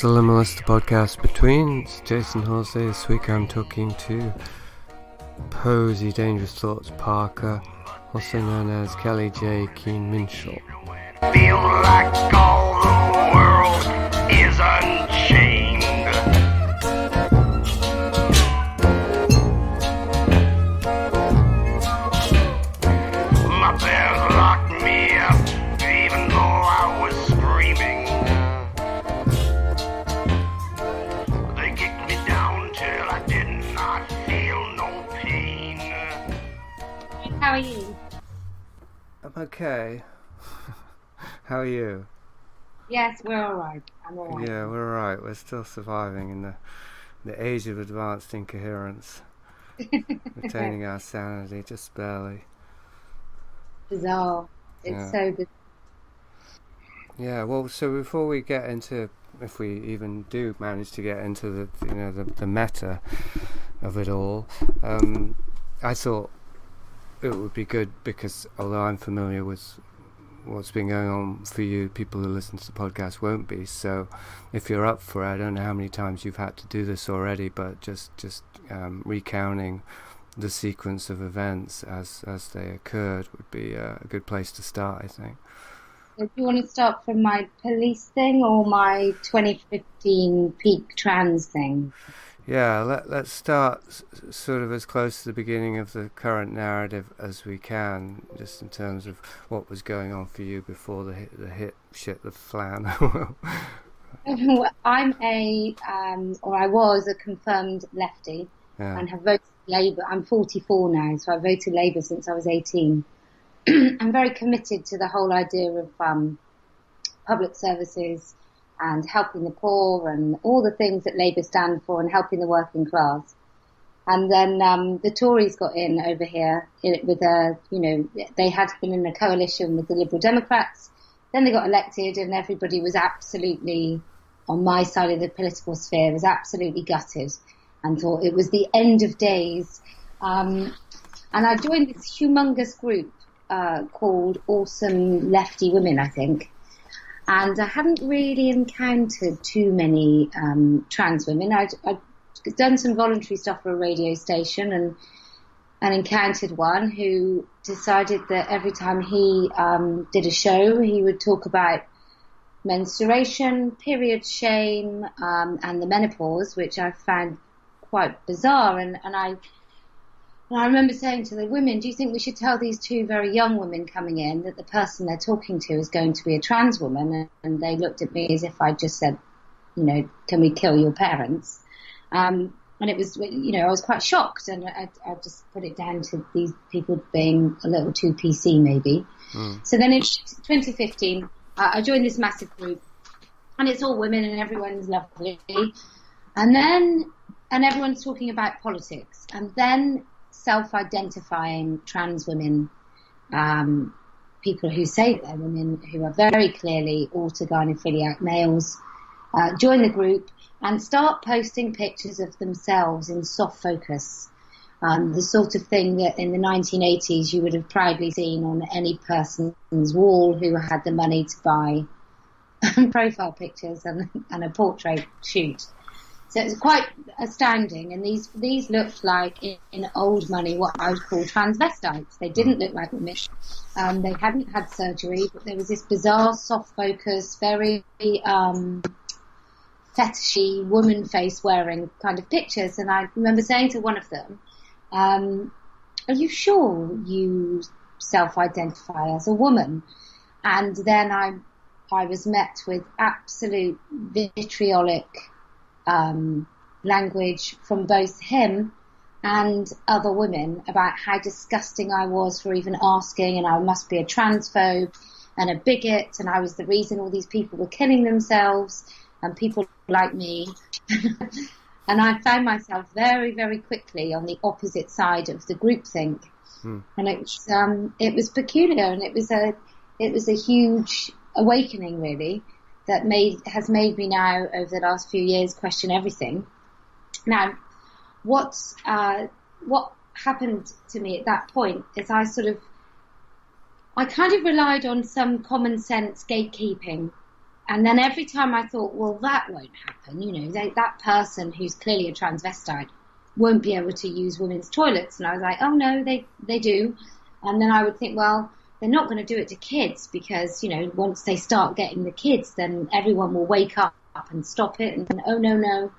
the Liminalist, the podcast between. It's Jason Halsey. This week I'm talking to Posie, Dangerous Thoughts Parker, also known as Kellie-Jay Keen Minshall. Feel like all the world is unchained. My parents locked me up, even though I was screaming. They kicked me down till I did not feel no pain. How are you? I'm okay. How are you? Yes, we're alright. I'm alright. Yeah, we're alright. We're still surviving in the age of advanced incoherence. Retaining our sanity, just barely. Bizarre. It's so bizarre. Yeah, well, so before we get into, if we even do manage to get into the meta of it all, I thought it would be good because although I'm familiar with what's been going on for you, people who listen to the podcast won't be. So if you're up for it, I don't know how many times you've had to do this already, but just recounting the sequence of events as they occurred would be a good place to start, I think. Do you want to start from my police thing or my 2015 peak trans thing? Yeah, let's start sort of as close to the beginning of the current narrative as we can, just in terms of what was going on for you before the hit shit the flan. I'm I was a confirmed lefty, and have voted Labour. I'm 44 now, so I voted Labour since I was 18. I'm very committed to the whole idea of public services and helping the poor and all the things that Labour stand for and helping the working class. And then the Tories got in over here with they had been in a coalition with the Liberal Democrats. Then they got elected and everybody was absolutely, on my side of the political sphere, was absolutely gutted and thought it was the end of days. And I joined this humongous group called Awesome Lefty Women, I think. And I hadn't really encountered too many trans women. I'd done some voluntary stuff for a radio station and encountered one who decided that every time he did a show, he would talk about menstruation, period shame, and the menopause, which I found quite bizarre. And I remember saying to the women, do you think we should tell these two very young women coming in that the person they're talking to is going to be a trans woman? And they looked at me as if I just said, can we kill your parents? And it was, I was quite shocked, and I just put it down to these people being a little too PC maybe. So then in 2015, I joined this massive group, and it's all women and everyone's lovely. And everyone's talking about politics. And then self-identifying trans women, people who say they're women, who are very clearly autogynephiliac males, join the group and start posting pictures of themselves in soft focus, the sort of thing that in the 1980s you would have proudly seen on any person's wall who had the money to buy profile pictures and a portrait shoot. So it's quite astounding, and these looked like in old money what I would call transvestites. They didn't look like women. They hadn't had surgery, but there was this bizarre soft focus, very fetishy woman face wearing kind of pictures. And I remember saying to one of them, "Are you sure you self-identify as a woman?" And then I was met with absolute vitriolic language from both him and other women about how disgusting I was for even asking, and I must be a transphobe and a bigot, and I was the reason all these people were killing themselves and people like me. And I found myself very, very quickly on the opposite side of the groupthink. And it was peculiar, and it was a huge awakening, really, that has made me now over the last few years question everything. Now, what happened to me at that point is I kind of relied on some common sense gatekeeping And then every time I thought, well, that won't happen. That person who's clearly a transvestite won't be able to use women's toilets. And I was like, oh no, they do. And then I would think, well, they're not going to do it to kids because, once they start getting the kids, then everyone will wake up and stop it. And oh no,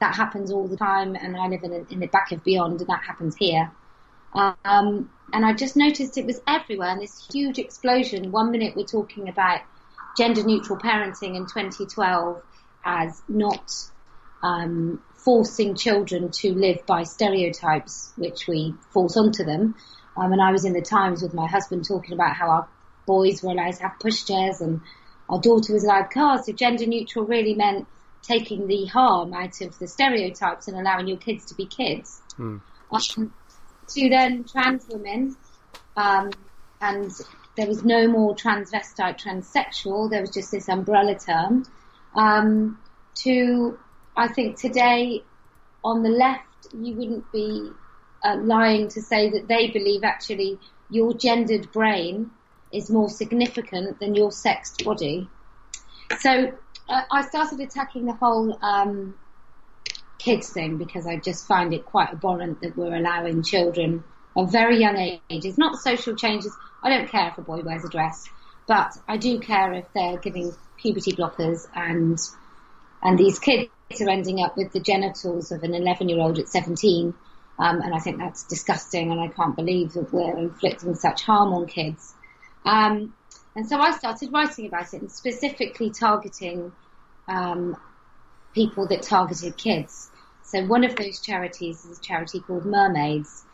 that happens all the time. And I live in the back of beyond, and that happens here. And I just noticed it was everywhere, and this huge explosion. 1 minute we're talking about gender neutral parenting in 2012 as not forcing children to live by stereotypes which we force onto them. And I was in the Times with my husband talking about how our boys were allowed to have pushchairs and our daughter was allowed cars. So gender neutral really meant taking the harm out of the stereotypes and allowing your kids to be kids. To then trans women, and there was no more transvestite, transsexual. There was just this umbrella term. I think today on the left, you wouldn't be lying to say that they believe actually your gendered brain is more significant than your sexed body. So I started attacking the whole kids thing because I just find it quite abhorrent that we're allowing children of very young ages, not social changes. I don't care if a boy wears a dress, but I do care if they're giving puberty blockers and these kids are ending up with the genitals of an 11-year-old at 17. And I think that's disgusting, and I can't believe that we're inflicting such harm on kids. And so I started writing about it and specifically targeting people that targeted kids. So one of those charities is a charity called Mermaids,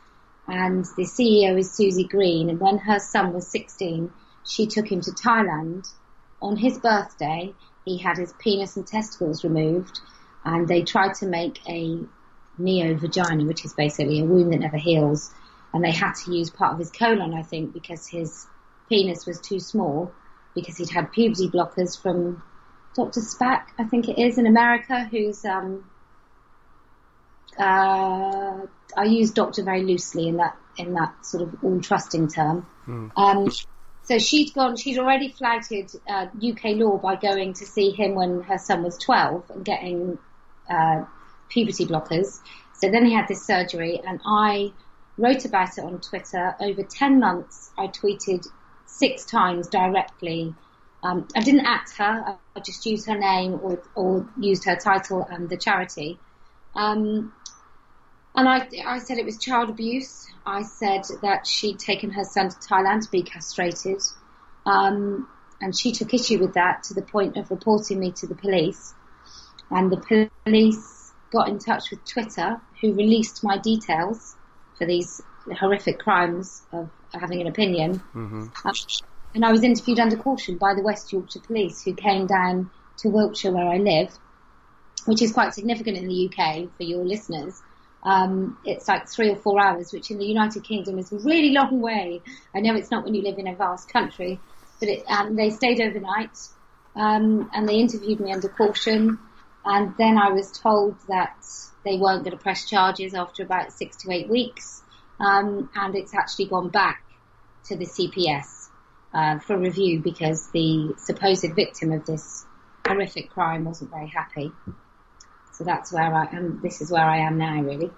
and the CEO is Susie Green. And when her son was 16, she took him to Thailand. On his birthday, he had his penis and testicles removed, and they tried to make a neo-vagina, which is basically a wound that never heals. And they had to use part of his colon, I think, because his penis was too small, because he'd had puberty blockers from Dr. Spack, I think it is, in America, who's, I use doctor very loosely in that sort of all-trusting term. So she'd already flouted UK law by going to see him when her son was 12 and getting puberty blockers. So then he had this surgery, and I wrote about it on Twitter. Over 10 months, I tweeted 6 times directly. I didn't at her. I just used her name or used her title and the charity. And I said it was child abuse. I said that she'd taken her son to Thailand to be castrated. And she took issue with that to the point of reporting me to the police. And the police got in touch with Twitter, who released my details for these horrific crimes of having an opinion. And I was interviewed under caution by the West Yorkshire Police, who came down to Wiltshire where I live, which is quite significant in the UK for your listeners. It's like 3 or 4 hours, which in the United Kingdom is a really long way. I know it's not when you live in a vast country, but they stayed overnight, and they interviewed me under caution. And then I was told that they weren't going to press charges after about 6 to 8 weeks. And it's actually gone back to the CPS for review because the supposed victim of this horrific crime wasn't very happy. So that's where I am. This is where I am now, really.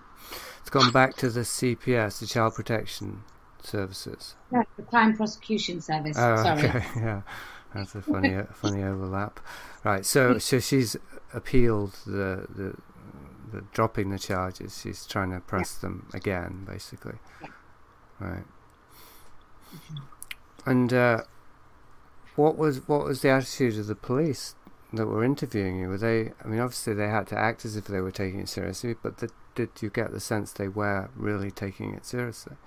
It's gone back to the CPS, the Child Protection Services. No, the Crime Prosecution Service. Oh, sorry. Okay, yeah. That's a funny overlap. Right, so she's appealed the dropping the charges. She's trying to press them again, basically. Yeah. Right. And what was the attitude of the police that were interviewing you? Were they? I mean, obviously they had to act as if they were taking it seriously, but did you get the sense they were really taking it seriously?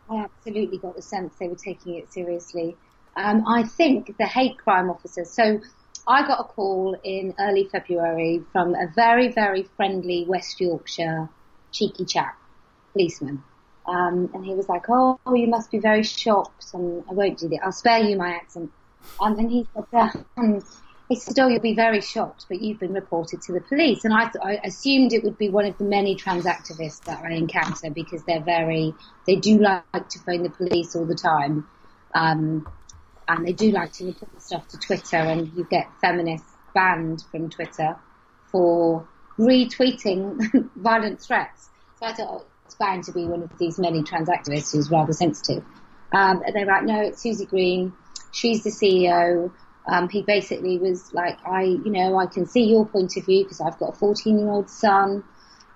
I absolutely got the sense they were taking it seriously. I think the hate crime officers. So I got a call in early February from a very, very friendly West Yorkshire cheeky chap, policeman. And he was like, oh, you must be very shocked. And I won't do that. I'll spare you my accent. And he said, oh, you'll be very shocked, but you've been reported to the police. And I assumed it would be one of the many trans activists that I encounter because they do like to phone the police all the time. and they do like to report stuff to Twitter, and you get feminists banned from Twitter for retweeting violent threats. So I thought, oh, it's bound to be one of these many trans activists who's rather sensitive. And they were like, no, it's Susie Green. She's the CEO. He basically was like, I can see your point of view because I've got a 14-year-old son.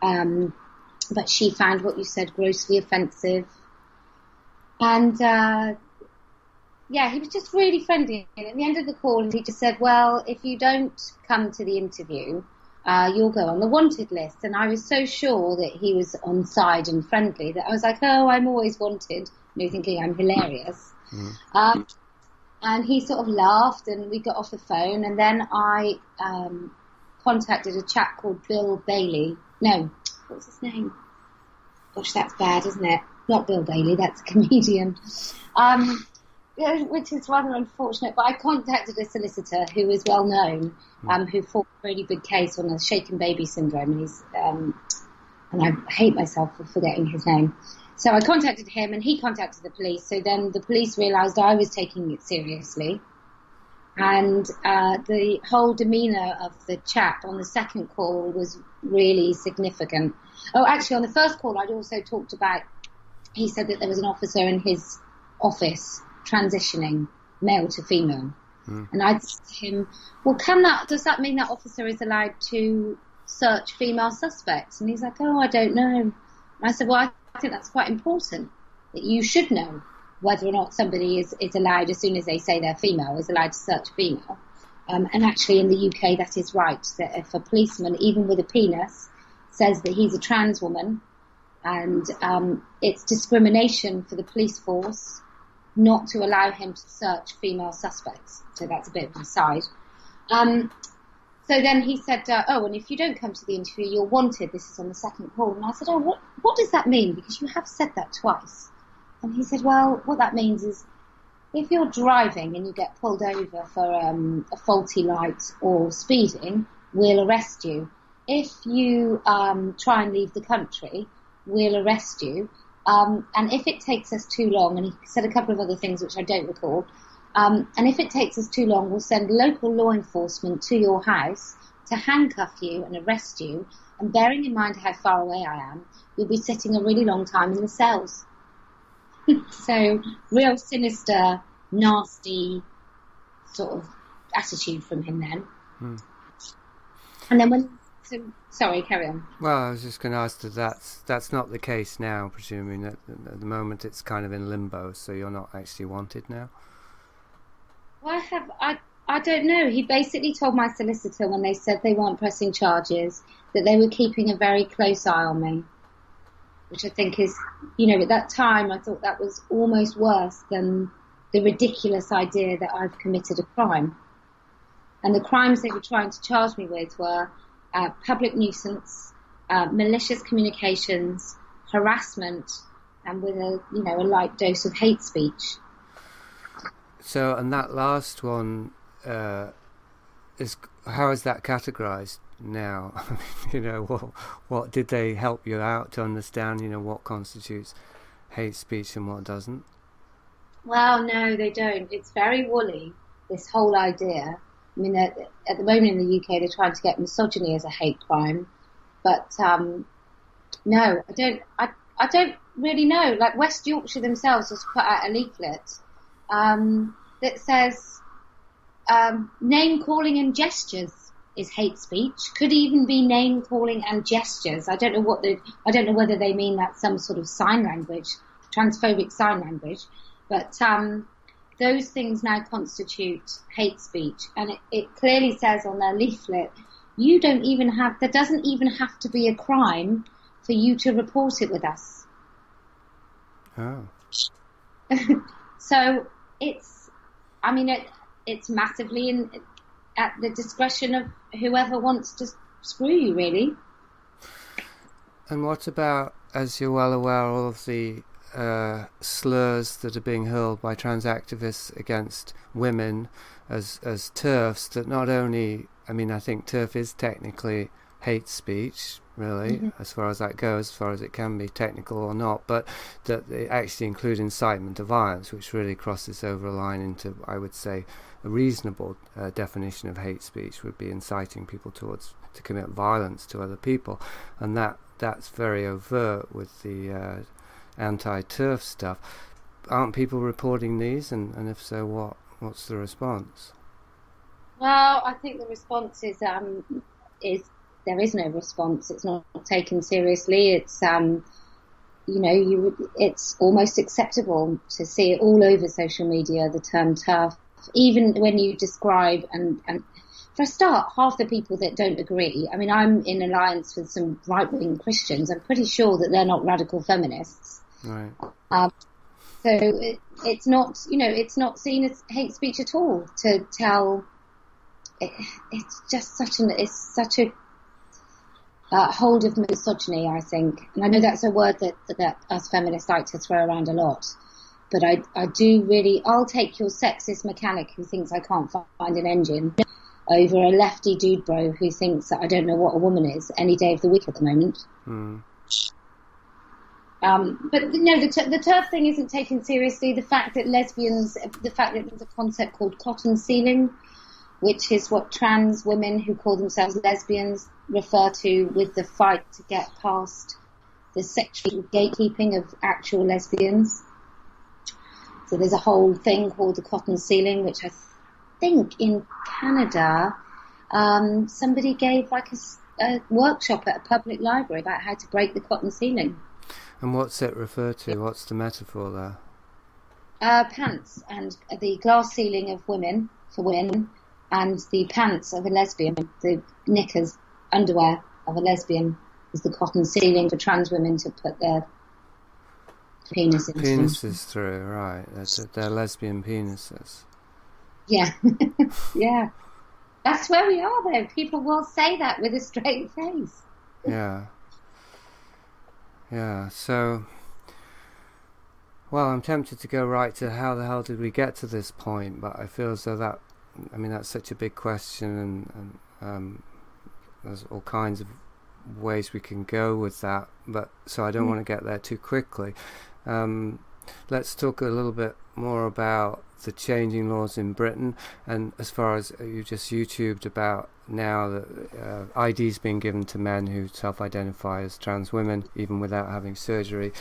But she found what you said grossly offensive. And, he was just really friendly. And at the end of the call, he just said, well, if you don't come to the interview, you'll go on the wanted list. And I was so sure that he was on side and friendly that I was like, oh, I'm always wanted, thinking I'm hilarious. Mm. And he sort of laughed and we got off the phone. And then I contacted a chap called Bill Bailey. No, what's his name? Gosh, that's bad, isn't it? Not Bill Bailey, that's a comedian. Which is rather unfortunate, but I contacted a solicitor who is well known, who fought a really big case on a shaken baby syndrome, and he's, and I hate myself for forgetting his name. So I contacted him, and he contacted the police. So then the police realised I was taking it seriously, and the whole demeanour of the chap on the second call was really significant. Oh, actually, on the first call, I'd also talked about. He said that there was an officer in his office transitioning male to female. And I said to him, well, does that mean that officer is allowed to search female suspects? And he's like, oh, I don't know. And I said, well, I think that's quite important, that you should know whether or not somebody is allowed, as soon as they say they're female, is allowed to search female. And actually in the UK that is right, that if a policeman, even with a penis, says that he's a trans woman, and it's discrimination for the police force not to allow him to search female suspects. So that's a bit of an aside. So then he said, and if you don't come to the interview, you're wanted. This is on the second call. And I said, oh, what does that mean? Because you have said that twice. And he said, well, what that means is if you're driving and you get pulled over for a faulty light or speeding, we'll arrest you. If you try and leave the country, we'll arrest you. And if it takes us too long, and he said a couple of other things which I don't recall, and if it takes us too long, we'll send local law enforcement to your house to handcuff you and arrest you. And bearing in mind how far away I am, you'll be sitting a really long time in the cells. So, real sinister, nasty sort of attitude from him then. And then sorry, carry on. Well, I was just going to ask that's not the case now, presuming that at the moment it's kind of in limbo, so you're not actually wanted now? Well, I don't know. He basically told my solicitor when they said they weren't pressing charges that they were keeping a very close eye on me, which I think is, at that time I thought that was almost worse than the ridiculous idea that I've committed a crime. And the crimes they were trying to charge me with were public nuisance, malicious communications, harassment, and with a light dose of hate speech. So, and that last one is how is that categorised now? What did they help you out to understand? What constitutes hate speech and what doesn't? Well, no, they don't. It's very woolly, this whole idea. I mean, at the moment in the UK, they're trying to get misogyny as a hate crime, but no, I don't really know. Like West Yorkshire themselves has put out a leaflet that says name calling and gestures is hate speech. Could even be name calling and gestures. I don't know whether they mean that's some sort of sign language, transphobic sign language, but. Those things now constitute hate speech, and it clearly says on their leaflet, there doesn't even have to be a crime for you to report it with us. Oh. So it's massively at the discretion of whoever wants to screw you, really. And what about, as you're well aware, all of the slurs that are being hurled by trans activists against women as TERFs, that not only, I think TERF is technically hate speech, really, as far as that goes, as far as it can be, technical or not, but that they actually include incitement to violence, which really crosses over a line into, I would say, a reasonable definition of hate speech would be inciting people to commit violence to other people, and that's very overt with the anti-turf stuff. Aren't people reporting these, and if so, what's the response? Well, I think the response is there is no response. It's not taken seriously. It's it's almost acceptable to see it all over social media, the term turf, even when you describe and for a start, half the people that don't agree. I mean, I'm in alliance with some right-wing Christians. I'm pretty sure that they're not radical feminists. Right. So it's not, it's not seen as hate speech at all to tell. It's just such a hold of misogyny, I think. And I know that's a word that us feminists like to throw around a lot. But I do really, I'll take your sexist mechanic who thinks I can't find an engine over a lefty dude bro who thinks that I don't know what a woman is any day of the week at the moment. But no, the turf thing isn't taken seriously. The fact that there's a concept called cotton sealing, which is what trans women who call themselves lesbians refer to with the fight to get past the sexual gatekeeping of actual lesbians. So there's a whole thing called the cotton sealing, which I think in Canada, somebody gave like a workshop at a public library about how to break the cotton sealing. And what's it referred to? What's the metaphor there? Pants and the glass ceiling of women for women, and the pants of a lesbian, the knickers, underwear of a lesbian, is the cotton ceiling for trans women to put their penises through, right? They're lesbian penises. Yeah, yeah. That's where we are, though. People will say that with a straight face. Yeah. Yeah, so, well, I'm tempted to go right to how the hell did we get to this point, but I feel as though that's such a big question, and there's all kinds of ways we can go with that, but so I don't want to get there too quickly. Let's talk a little bit more about the changing laws in Britain, and as far as you just YouTubed about now that IDs being given to men who self-identify as trans women even without having surgery,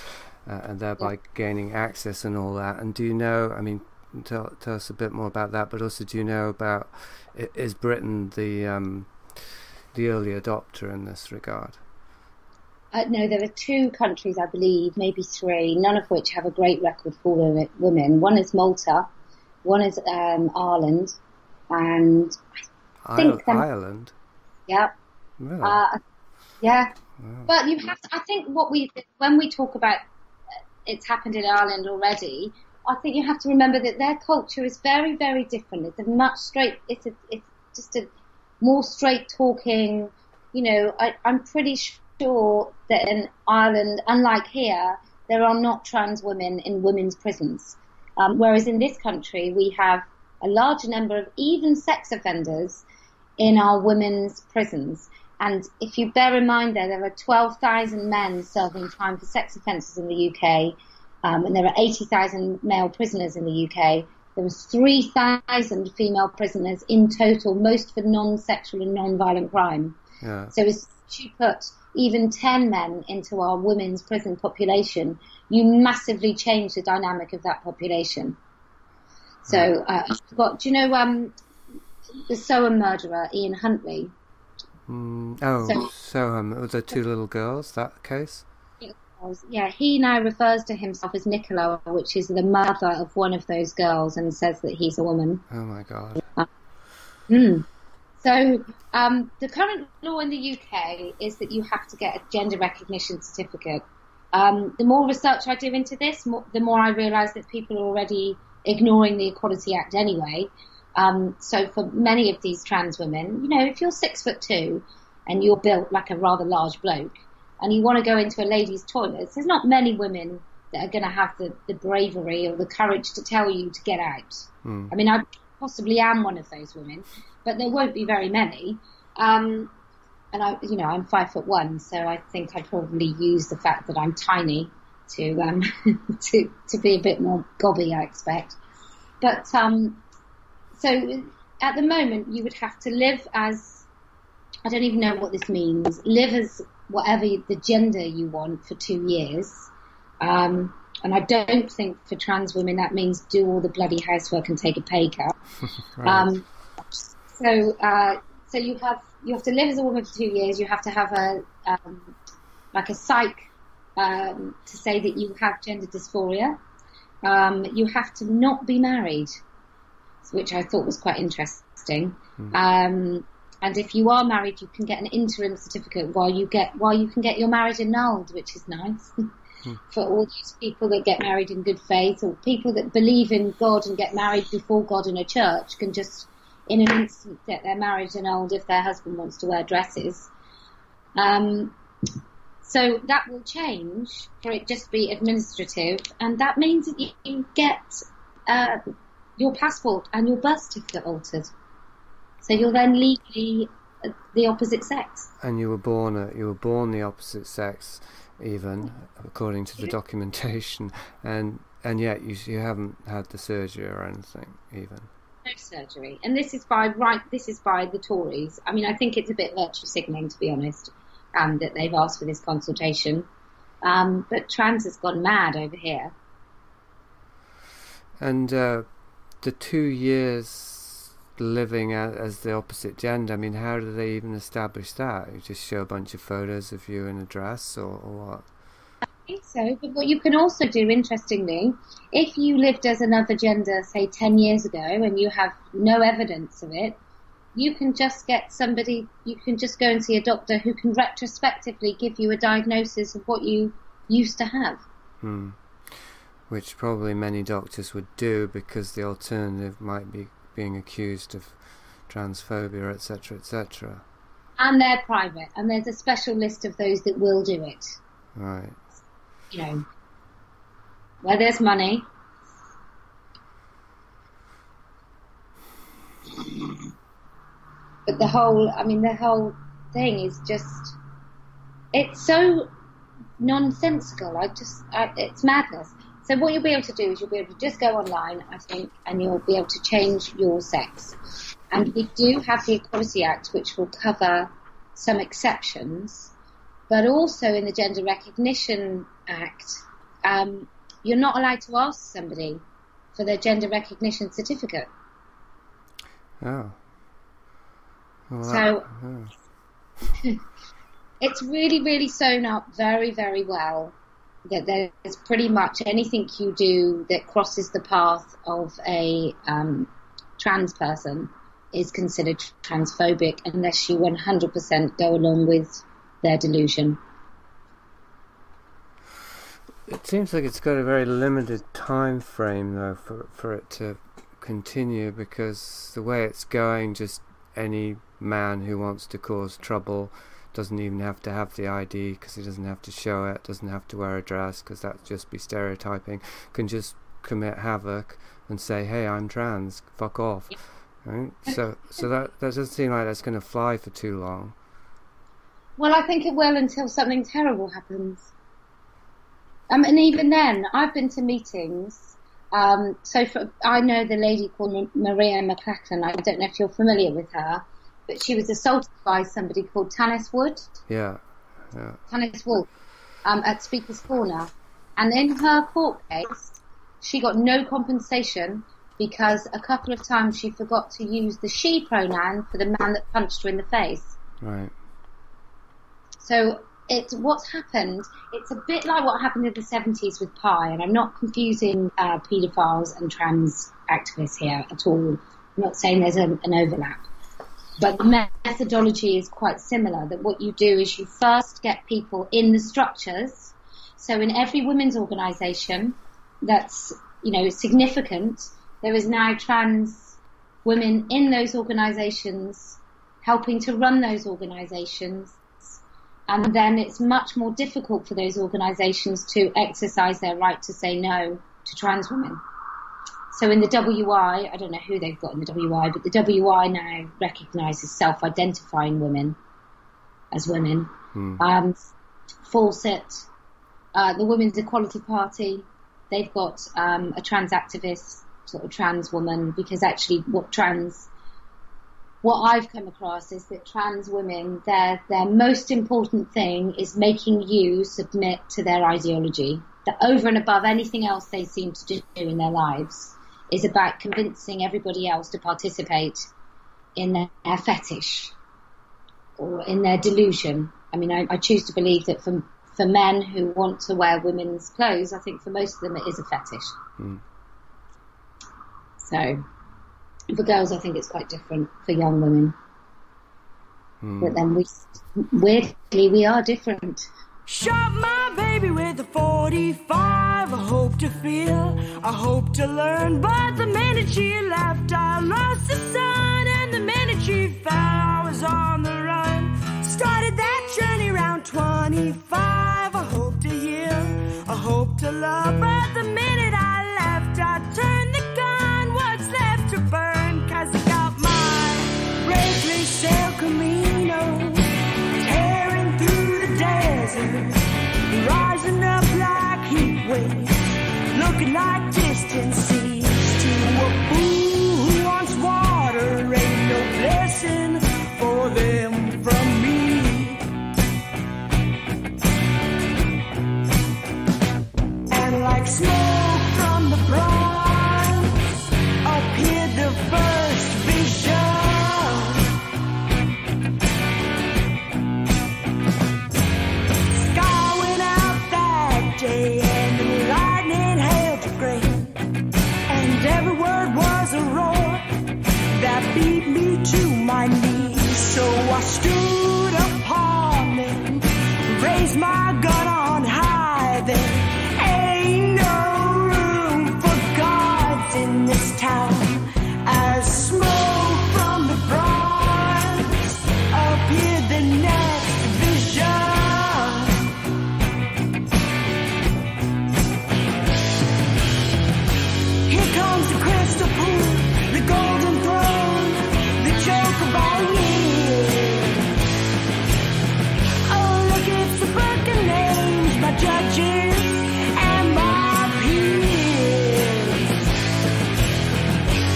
and thereby gaining access and all that. And do you know, I mean, tell us a bit more about that, but also do you know about, is Britain the early adopter in this regard? No, there are two countries, I believe, maybe three, none of which have a great record for women. One is Malta, one is Ireland, and I think Ireland. Yeah. Really? Yeah. Wow. But you have to, I think when we talk about it's happened in Ireland already, I think you have to remember that their culture is very, very different. It's a much it's just a more straight talking, I'm pretty sure that in Ireland, unlike here, there are not trans women in women's prisons. Whereas in this country, we have a large number of even sex offenders in our women's prisons. And if you bear in mind there are 12,000 men serving time for sex offences in the UK, and there are 80,000 male prisoners in the UK. There was 3,000 female prisoners in total, most for non-sexual and non-violent crime. Yeah. So as you put even 10 men into our women's prison population, you massively change the dynamic of that population. So, do you know the Soham murderer, Ian Huntley? Soham, the two little girls, that case? Yeah, he now refers to himself as Nicola, which is the mother of one of those girls, and says that he's a woman. Oh my God. So the current law in the UK is that you have to get a gender recognition certificate. The more research I do into this, the more I realise that people are already ignoring the Equality Act anyway. So for many of these trans women, if you're 6'2" and you're built like a rather large bloke, and you want to go into a ladies' toilet, there's not many women that are going to have the bravery or the courage to tell you to get out. I mean, I possibly am one of those women, but there won't be very many. And I'm 5'1", so I think I'd probably use the fact that I'm tiny to to be a bit more gobby, I expect. But so at the moment, you would have to live as, I don't even know what this means, live as whatever the gender you want for 2 years. And I don't think for trans women that means do all the bloody housework and take a pay cut. Right. So you have to live as a woman for 2 years. You have to have a psych to say that you have gender dysphoria. You have to not be married, which I thought was quite interesting. And if you are married, you can get an interim certificate while you can get your marriage annulled, which is nice. For all those people that get married in good faith, or people that believe in God and get married before God in a church, can just in an instant get their marriage annulled if their husband wants to wear dresses. So that will change for it just be administrative, and that means that you get your passport and your birth certificate altered. So you're then legally the opposite sex. And you were born the opposite sex, even according to the documentation, and yet you haven't had the surgery or anything, even. No surgery, and this is by the Tories. I mean, I think it's a bit virtue signalling, to be honest, that they've asked for this consultation. But trans has gone mad over here. And the 2 years living as the opposite gender, I mean, how do they even establish that? You just show a bunch of photos of you in a dress, or what? I think so, but what you can also do, interestingly, if you lived as another gender, say 10 years ago, and you have no evidence of it, you can just go and see a doctor who can retrospectively give you a diagnosis of what you used to have. Which probably many doctors would do, because the alternative might be being accused of transphobia, etc., etc. And they're private, and there's a special list of those that will do it. Right. You know, where there's money. But the whole thing is just, it's so nonsensical. It's madness. So what you'll be able to do is you'll be able to just go online, I think, and you'll be able to change your sex. And we do have the Equality Act, which will cover some exceptions, but also in the Gender Recognition Act, you're not allowed to ask somebody for their gender recognition certificate. Oh. Well, it's really, really sewn up very, very well that there's pretty much anything you do that crosses the path of a trans person is considered transphobic unless you 100% go along with their delusion. It seems like it's got a very limited time frame, though, for it to continue, because the way it's going, just any man who wants to cause trouble doesn't even have to have the ID, because he doesn't have to show it, doesn't have to wear a dress, because that'd just be stereotyping, can just commit havoc and say, hey, I'm trans, fuck off. Right? So that doesn't seem like that's going to fly for too long. Well, I think it will until something terrible happens. And even then, I've been to meetings. I know the lady called Maria McLachlan. I don't know if you're familiar with her, but she was assaulted by somebody called Tanis Wood. Yeah. Tanis Wood, at Speaker's Corner. And in her court case, she got no compensation because a couple of times she forgot to use the she pronoun for the man that punched her in the face. Right. So what's happened, it's a bit like what happened in the 70s with Pi, and I'm not confusing paedophiles and trans activists here at all. I'm not saying there's an overlap. But the methodology is quite similar, that what you do is you first get people in the structures. So in every women's organisation that's, significant, there is now trans women in those organisations helping to run those organisations. And then it's much more difficult for those organisations to exercise their right to say no to trans women. So in the WI, I don't know who they've got in the WI, but the WI now recognises self-identifying women as women. Fawcett, the Women's Equality Party, they've got a trans activist, sort of trans woman, because actually what I've come across is that trans women, their most important thing is making you submit to their ideology. That over and above anything else they seem to do in their lives is about convincing everybody else to participate in their fetish or in their delusion. I mean, I choose to believe that for men who want to wear women's clothes, I think for most of them it is a fetish. So for girls, I think it's quite different. For young women, but then weirdly we are different. Shot my baby with a 45. I hope to feel, I hope to learn. But the minute she left, I lost the sun. And the minute she fell, I was on the run. Started that journey around 25. I hope to heal, I hope to love. But the minute I left, I turned the gun. What's left to burn? 'Cause I got my Racing El Camino, tearing through the desert, rising up like heat waves, looking like distant seas. To a fool who wants water, ain't no blessing for them from me. And like smoke from the bronze, appeared the first vision. Sky went out that day and the lightning hailed the grain, and every word was a roar that beat me to my knees. So I stood upon them, raised my gun on high. There ain't no room for gods in this town. As smoke from the bronze appeared the next vision. Here comes the crystal pool, the golden throne, the joke of all years. Oh, look, it's the book of names, my judges and my peers.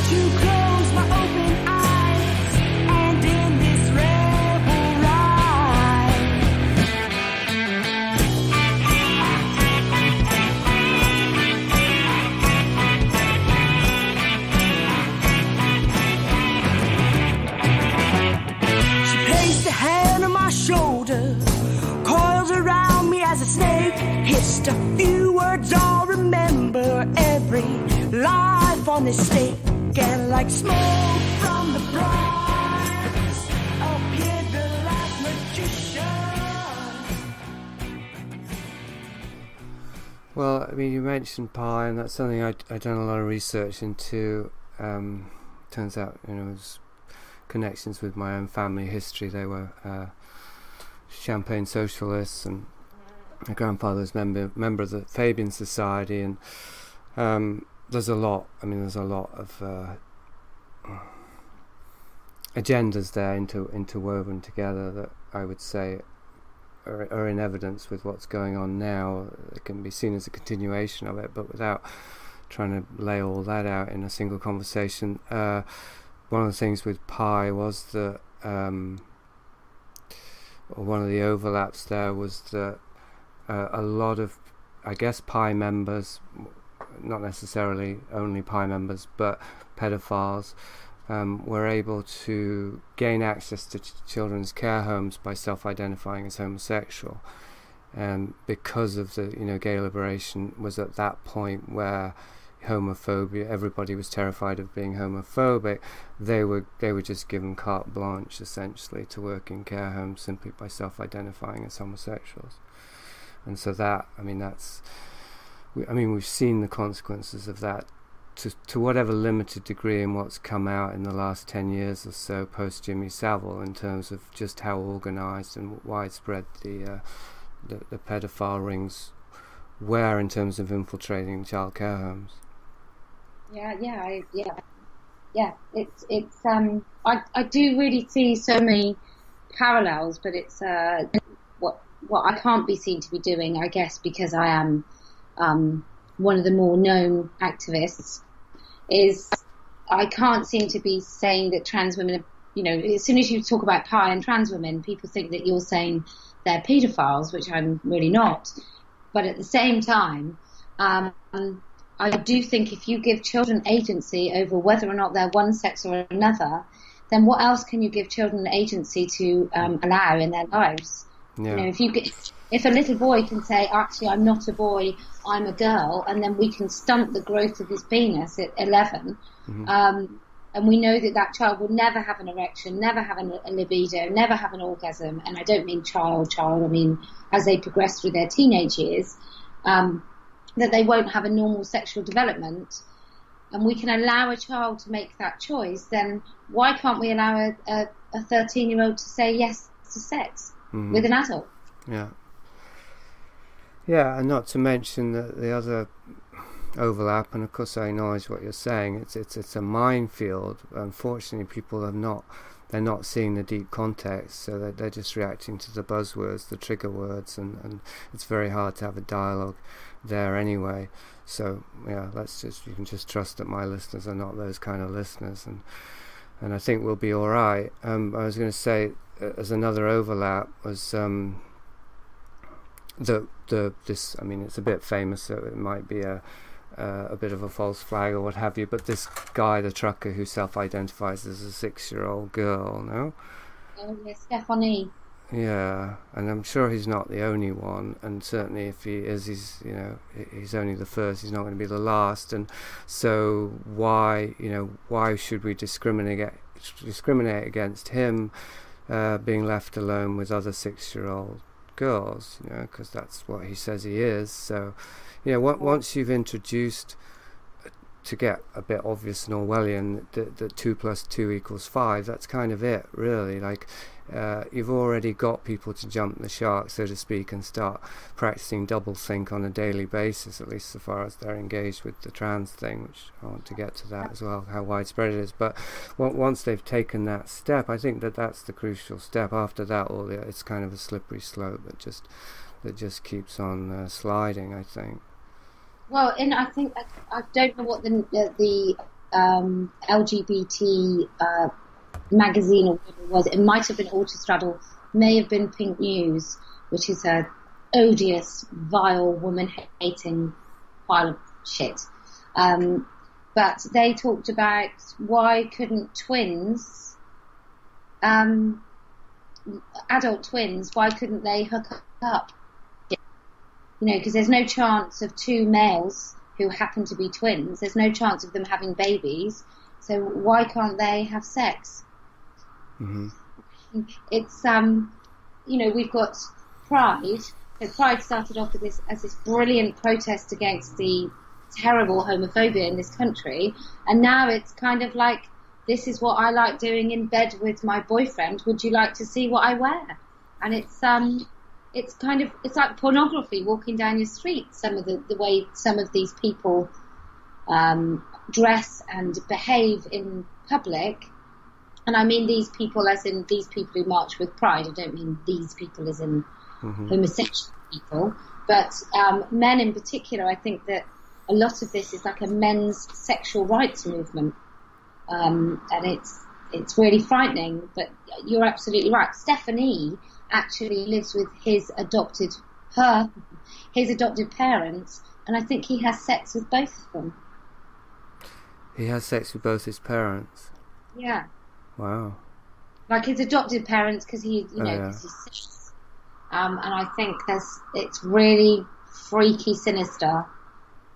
To close my open eyes and in this rebel ride. She placed a hand on my shoulder, coils around me as a snake, hissed a few words I'll remember, every life on this stake. And like smoke from the bronze appeared the last magician. Well, I mean, you mentioned pie, and that's something I've done a lot of research into. Turns out, it was connections with my own family history. They were Champagne socialists, and my grandfather's member of the Fabian Society, and there's a lot of agendas there interwoven together that I would say are in evidence with what's going on now. It can be seen as a continuation of it, but without trying to lay all that out in a single conversation. One of the things with pie was that one of the overlaps there was that a lot of, I guess, pie members, not necessarily only pie members, but pedophiles, were able to gain access to children's care homes by self-identifying as homosexual, because of the gay liberation was at that point where homophobia, everybody was terrified of being homophobic. They were just given carte blanche essentially to work in care homes simply by self-identifying as homosexuals. And so we've seen the consequences of that to whatever limited degree in what's come out in the last 10 years or so post Jimmy Savile, in terms of just how organised and widespread the paedophile rings were in terms of infiltrating child care homes. I do really see so many parallels, but it's what I can't be seen to be doing, I guess, because I am one of the more known activists, is I can't seem to be saying that trans women are, you know, as soon as you talk about power and trans women, people think that you're saying they're paedophiles, which I'm really not. But at the same time, I do think if you give children agency over whether or not they're one sex or another, then what else can you give children agency to allow in their lives? Yeah. You know, if a little boy can say, actually, I'm not a boy, I'm a girl, and then we can stunt the growth of his penis at 11, and we know that that child will never have an erection, never have a libido, never have an orgasm, and I don't mean child, I mean as they progress through their teenage years, that they won't have a normal sexual development, and we can allow a child to make that choice, then why can't we allow a 13-year-old to say yes to sex with an adult? Yeah. Yeah, and not to mention the other overlap, and of course I acknowledge what you're saying, it's a minefield. Unfortunately, people they're not seeing the deep context, so they're just reacting to the buzzwords, the trigger words, and it's very hard to have a dialogue there anyway. So yeah, you can just trust that my listeners are not those kind of listeners, and I think we'll be all right. I was going to say, as another overlap was this. I mean, it's a bit famous, so it might be a bit of a false flag or what have you. But this guy, the trucker, who self-identifies as a 6-year-old girl, no? Oh yes, Stephanie. Yeah, and I'm sure he's not the only one, and certainly if he is, he's only the first. He's not going to be the last, and so why should we discriminate against him being left alone with other 6-year-old girls? Because that's what he says he is. So, once you've introduced, to get a bit obvious and Orwellian, that 2 + 2 = 5, that's kind of it, really. Like, you've already got people to jump the shark, so to speak, and start practicing doublethink on a daily basis, at least so far as they're engaged with the trans thing, which I want to get to that as well, how widespread it is. But once they've taken that step, I think that's the crucial step. After that, it's kind of a slippery slope that just keeps on sliding, I think. Well, and I think I don't know what the LGBT magazine or whatever it was. It might have been Autostraddle, may have been Pink News, which is a odious, vile, woman-hating pile of shit. But they talked about why couldn't twins, adult twins, why couldn't they hook up? Because there's no chance of two males who happen to be twins. There's no chance of them having babies. So why can't they have sex? Mm-hmm. It's, we've got Pride. So Pride started off as this brilliant protest against the terrible homophobia in this country. And now it's kind of like, this is what I like doing in bed with my boyfriend. Would you like to see what I wear? And it's like pornography walking down your street, some of the way some of these people dress and behave in public. And I mean these people as in these people who march with Pride. I don't mean these people as in homosexual people. But men in particular, I think that a lot of this is like a men's sexual rights movement. And it's really frightening. But you're absolutely right. Stephanie actually lives with his adopted parents, and I think he has sex with both of them. He has sex with both his parents? Yeah. Wow. Like his adopted parents, because he's 6. And I think it's really freaky, sinister,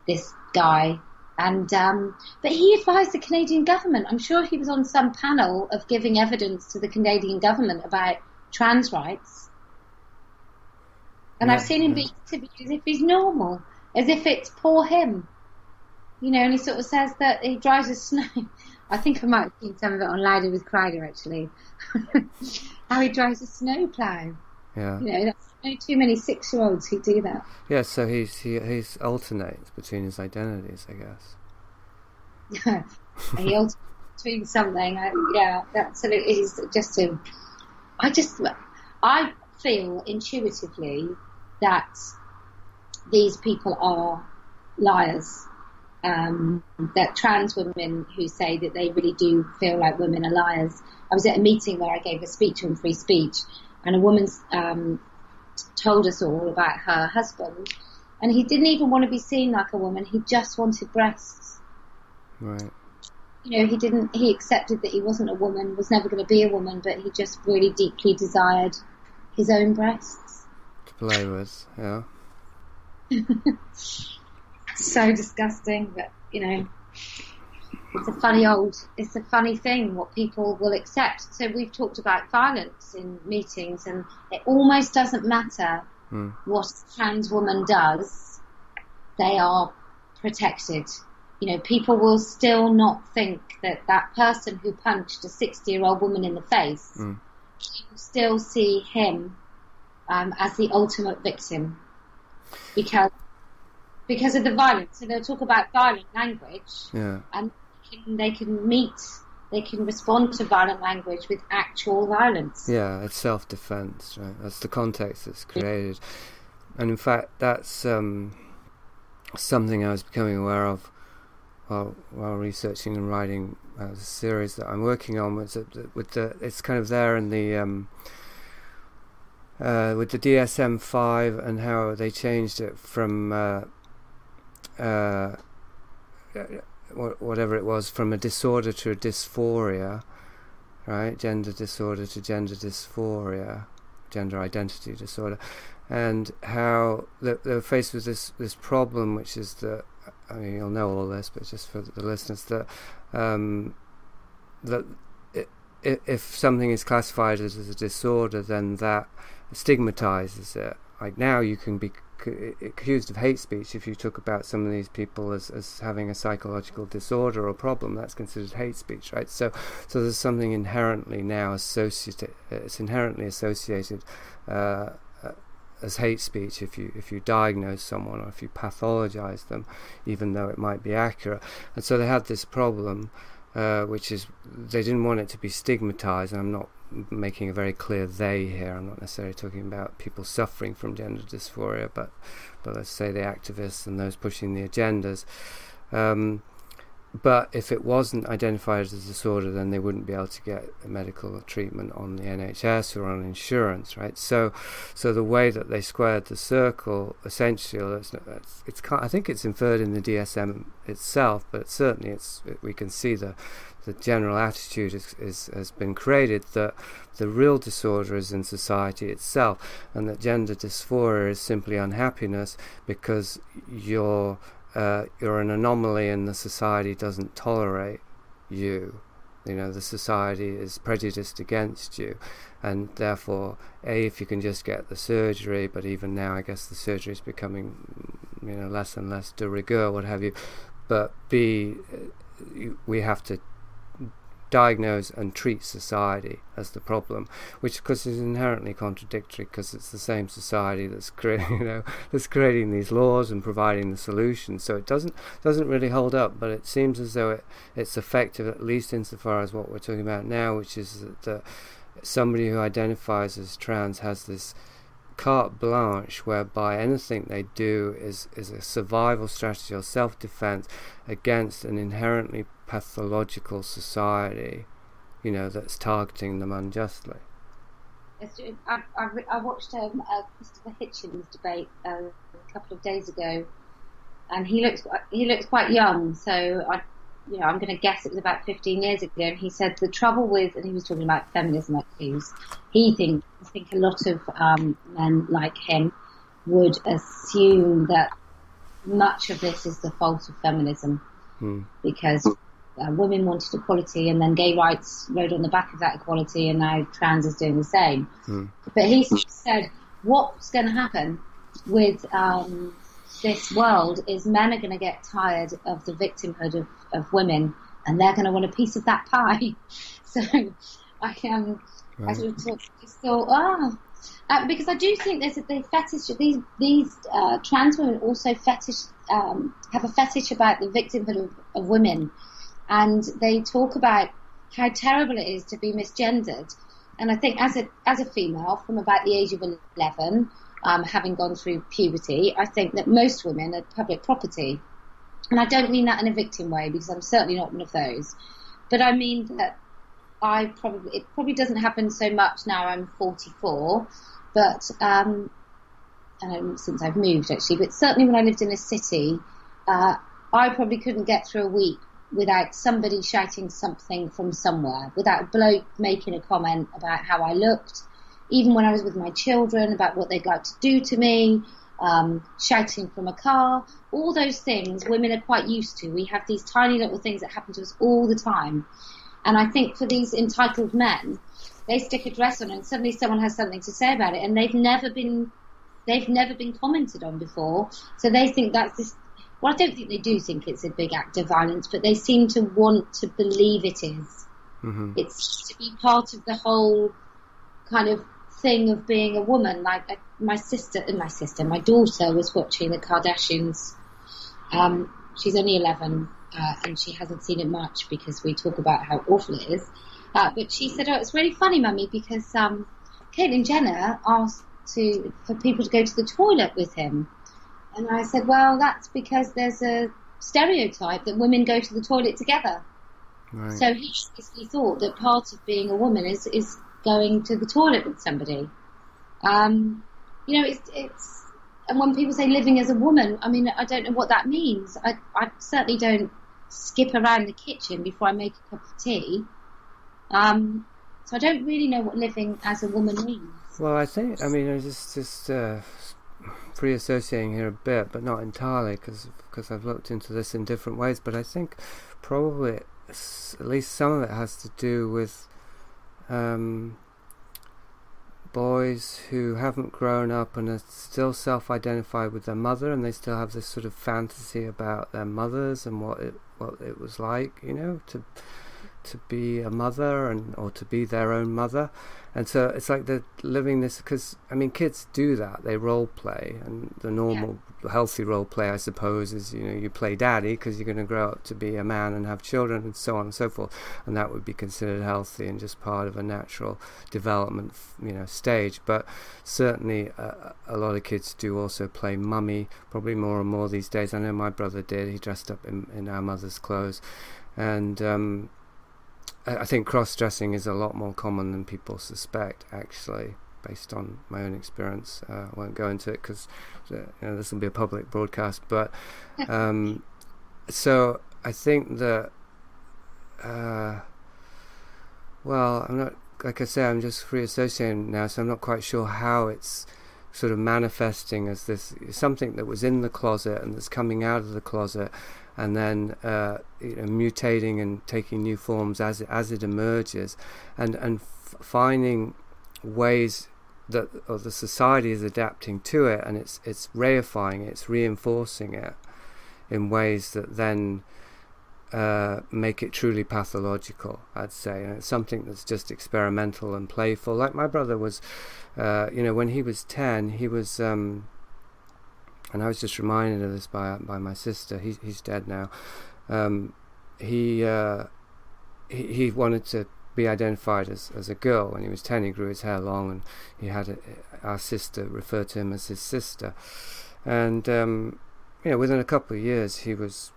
this guy. And but he advised the Canadian government. I'm sure he was on some panel of giving evidence to the Canadian government about trans rights, and I've seen him be interviewed as if he's normal, as if it's poor him, and he sort of says that he drives a snow. I think I might have seen some of it on Louder with Crowder, actually. How he drives a snowplow. Yeah. That's no too many 6-year-olds who do that. Yeah, so he's alternates between his identities, I guess. He alternates between something. Absolutely. He's just I feel intuitively that these people are liars. That trans women who say that they really do feel like women are liars. I was at a meeting where I gave a speech on free speech, and a woman told us all about her husband, and he didn't even want to be seen like a woman. He just wanted breasts. Right. You know, he accepted that he wasn't a woman, was never going to be a woman, but he just really deeply desired his own breasts. To play with, yeah. So disgusting, but you know, it's a funny thing what people will accept. So we've talked about violence in meetings, and it almost doesn't matter what a trans woman does, they are protected. You know, people will still not think that that person who punched a 60-year-old woman in the face, will still see him as the ultimate victim, because of the violence. So they'll talk about violent language, and they can respond to violent language with actual violence. Yeah, it's self-defense, right? That's the context that's created. And in fact, that's something I was becoming aware of while researching and writing the series that I'm working on. It's kind of there in the with the DSM-5 and how they changed it from whatever it was, from a disorder to a dysphoria, right? Gender disorder to gender dysphoria, gender identity disorder, and how they're faced with this problem, which is that, I mean, you'll know all this, but just for the listeners, that if something is classified as a disorder, then that stigmatizes it. Like now you can be accused of hate speech if you talk about some of these people as having a psychological disorder or problem. That's considered hate speech, right? So there's something inherently now associated. It's inherently associated as hate speech if you diagnose someone or if you pathologize them, even though it might be accurate. And so they had this problem, which is they didn't want it to be stigmatized. And I'm not making a very clear they here. I'm not necessarily talking about people suffering from gender dysphoria, but let's say the activists and those pushing the agendas. But if it wasn't identified as a disorder, then they wouldn't be able to get medical treatment on the NHS or on insurance, right? So the way that they squared the circle, essentially, I think it's inferred in the DSM itself, but certainly we can see the general attitude has been created that the real disorder is in society itself, and that gender dysphoria is simply unhappiness because you're an anomaly and the society doesn't tolerate you. You know, the society is prejudiced against you, and therefore, if you can just get the surgery, but even now I guess the surgery is becoming, less and less de rigueur, what have you, but B, we have to diagnose and treat society as the problem, which of course is inherently contradictory, because it's the same society that's creating these laws and providing the solutions. So it doesn't really hold up, but it seems as though it's effective, at least insofar as what we're talking about now, which is that somebody who identifies as trans has this carte blanche whereby anything they do is a survival strategy or self-defense against an inherently pathological society, that's targeting them unjustly. I watched Christopher Hitchens debate a couple of days ago, and he looks quite young, so I'm going to guess it was about 15 years ago, and he said the trouble with, and he was talking about feminism issues, I think a lot of men like him would assume that much of this is the fault of feminism, because women wanted equality, and then gay rights rode on the back of that equality, and now trans is doing the same. But he said what's going to happen with this world is men are going to get tired of the victimhood of women, and they're going to want a piece of that pie. So I sort of thought, because I do think there's a fetish. These trans women also have a fetish about the victimhood of women, and they talk about how terrible it is to be misgendered. And I think as a female, from about the age of 11, having gone through puberty, I think that most women are public property. And I don't mean that in a victim way, because I'm certainly not one of those. But I mean that it probably doesn't happen so much now. I'm 44, but since I've moved actually, but certainly when I lived in a city, I probably couldn't get through a week without somebody shouting something from somewhere, without a bloke making a comment about how I looked, even when I was with my children about what they'd like to do to me, shouting from a car, all those things women are quite used to. We have these tiny little things that happen to us all the time. And I think for these entitled men, they stick a dress on and suddenly someone has something to say about it, and they've never been commented on before. So they think that's this. Well, I don't think they do think it's a big act of violence, but they seem to want to believe it is. Mm-hmm. It's to be part of the whole kind of thing of being a woman. Like my daughter was watching the Kardashians. She's only 11, and she hasn't seen it much because we talk about how awful it is. But she said, "Oh, it's really funny, Mummy, because Caitlyn Jenner asked for people to go to the toilet with him." And I said, "Well, that's because there's a stereotype that women go to the toilet together." Right. So he basically thought that part of being a woman is going to the toilet with somebody. It's and when people say living as a woman, I mean, I don't know what that means. I certainly don't skip around the kitchen before I make a cup of tea. So I don't really know what living as a woman means. Well, I think, I'm just pre-associating here a bit, but not entirely, because I've looked into this in different ways. But I think probably at least some of it has to do with boys who haven't grown up and are still self-identified with their mother, and they still have this sort of fantasy about their mothers and what it was like, to be a mother or to be their own mother. And so it's like they're living this, because kids do that, they role play, and the normal healthy role play, I suppose, is you play daddy because you're going to grow up to be a man and have children and so on and so forth, and that would be considered healthy and just part of a natural development stage. But certainly a lot of kids do also play mummy, probably more and more these days. I know my brother did. He dressed up in our mother's clothes, and I think cross-dressing is a lot more common than people suspect, actually, based on my own experience. I won't go into it because this will be a public broadcast. But so I think that, I'm not, like I say, I'm just free associating now, so I'm not quite sure how it's sort of manifesting as this something that was in the closet and that's coming out of the closet, and then mutating and taking new forms as it emerges, and finding ways that the society is adapting to it, and it's reifying it, it's reinforcing it in ways that then make it truly pathological, I'd say. And it's something that's just experimental and playful. Like my brother was, when he was 10, he was, and I was just reminded of this by my sister. He's dead now. He wanted to be identified as a girl. When he was 10, he grew his hair long, and he had our sister refer to him as his sister. And within a couple of years, he was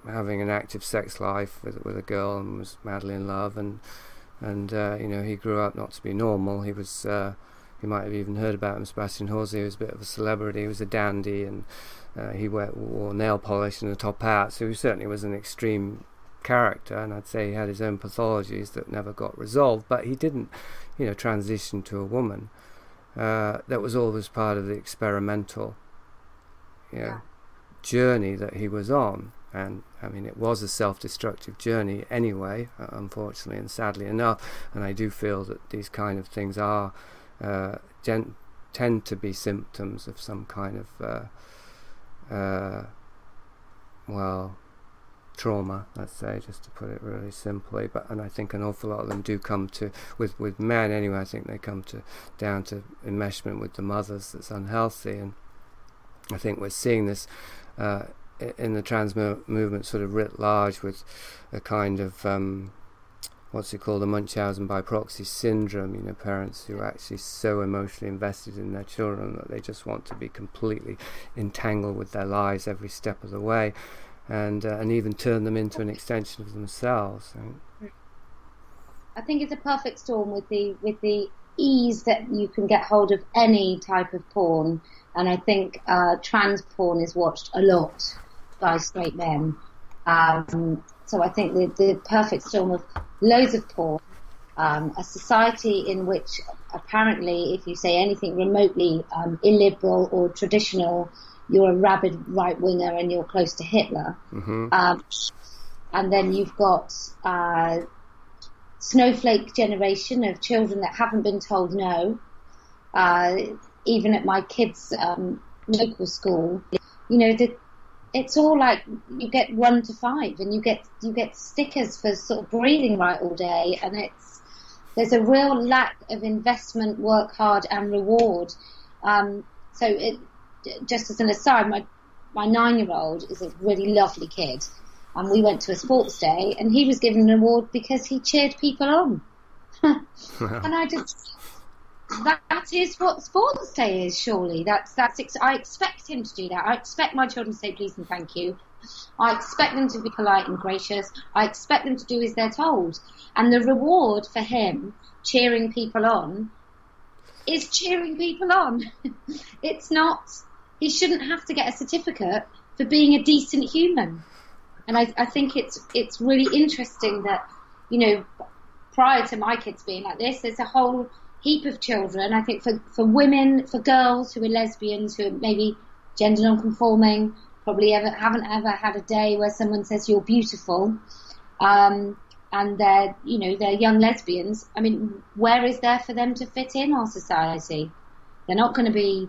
having an active sex life with a girl and was madly in love, and he grew up not to be normal. He was you might have even heard about him, Sebastian Horsey. He was a bit of a celebrity. He was a dandy, and he wore nail polish and a top hat, so he certainly was an extreme character, and I'd say he had his own pathologies that never got resolved, but he didn't transition to a woman. That was always part of the experimental journey that he was on. And it was a self-destructive journey anyway, unfortunately and sadly enough. And I do feel that these kind of things are tend to be symptoms of some kind of trauma, let's say, just to put it really simply. And I think an awful lot of them do come to, with men anyway, I think they come down to enmeshment with the mothers that's unhealthy. And I think we're seeing this in the trans movement sort of writ large, with a kind of what's it called, the Munchausen by proxy syndrome, you know, parents who are actually so emotionally invested in their children that they just want to be completely entangled with their lives every step of the way, and even turn them into an extension of themselves. I think it's a perfect storm with the ease that you can get hold of any type of porn, and I think trans porn is watched a lot by straight men. So I think the perfect storm of loads of porn, a society in which apparently if you say anything remotely illiberal or traditional, you're a rabid right-winger and you're close to Hitler. Mm-hmm. And then you've got snowflake generation of children that haven't been told no. Even at my kids' local school, you know, it's all like you get 1 to 5, and you get stickers for sort of breathing right all day, and there's a real lack of investment, work hard, and reward. Just as an aside, my 9-year-old is a really lovely kid, and we went to a sports day, and he was given an award because he cheered people on. And I just, that is what sports day is, surely. I expect him to do that. I expect my children to say please and thank you. I expect them to be polite and gracious. I expect them to do as they're told. And the reward for him cheering people on is cheering people on. It's not, he shouldn't have to get a certificate for being a decent human. And I think it's really interesting that, you know, prior to my kids being like this, there's a whole heap of children, I think for women, for girls who are lesbians, who are maybe gender non-conforming, probably haven't ever had a day where someone says you're beautiful, and they're young lesbians. I mean, where is there for them to fit in our society? They're not going to be,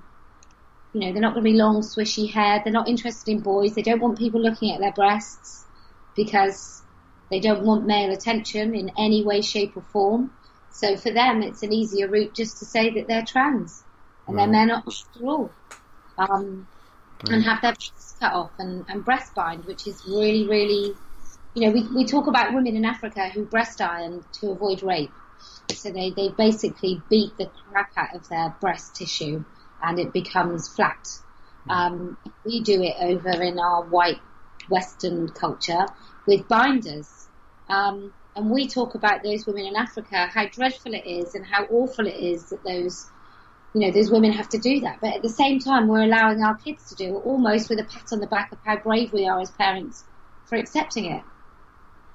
they're not going to be long, swishy hair. They're not interested in boys. They don't want people looking at their breasts because they don't want male attention in any way, shape or form. So for them, it's an easier route just to say that they're trans and they're men after all, and have their breasts cut off and breast bind, which is really, really, we talk about women in Africa who breast iron to avoid rape. So they basically beat the crap out of their breast tissue and it becomes flat. We do it over in our white Western culture with binders. And we talk about those women in Africa, how dreadful it is and how awful it is that those women have to do that. But at the same time, we're allowing our kids to do it almost with a pat on the back of how brave we are as parents for accepting it.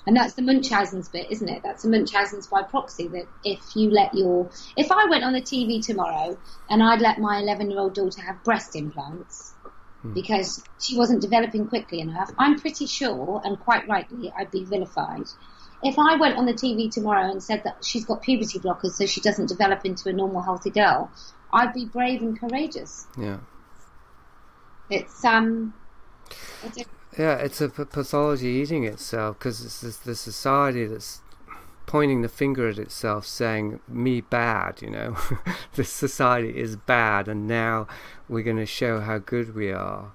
And that's the Munchausen's bit, isn't it? That's the Munchausen's by proxy, that if I went on the TV tomorrow and I'd let my 11-year-old daughter have breast implants because she wasn't developing quickly enough, I'm pretty sure, and quite rightly, I'd be vilified. If I went on the TV tomorrow and said that she's got puberty blockers so she doesn't develop into a normal, healthy girl, I'd be brave and courageous. Yeah. It's a pathology eating itself, because it's the society that's pointing the finger at itself saying, me bad, This society is bad, and now we're going to show how good we are,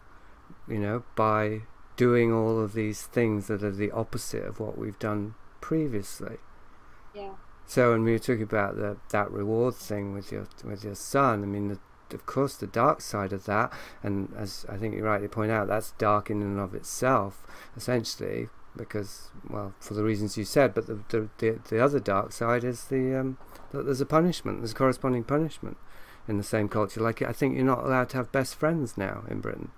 by doing all of these things that are the opposite of what we've done previously. Yeah. So when we were talking about that reward thing with your son, I mean, of course, the dark side of that, and as I think you rightly point out, that's dark in and of itself, essentially, because, well, for the reasons you said. But the other dark side is that there's a punishment, there's a corresponding punishment in the same culture. Like, I think you're not allowed to have best friends now in Britain.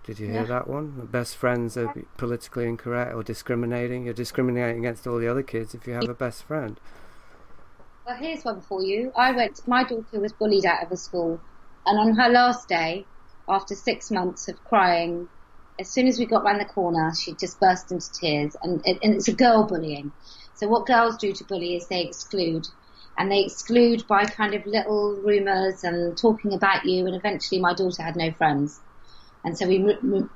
Did you hear that one? Best friends are politically incorrect or discriminating. You're discriminating against all the other kids if you have a best friend. Well, here's one for you. My daughter was bullied out of a school, and on her last day, after 6 months of crying, as soon as we got round the corner, she just burst into tears, and it's a girl bullying. So what girls do to bully is they exclude, and they exclude by kind of little rumours and talking about you, and eventually my daughter had no friends. And so we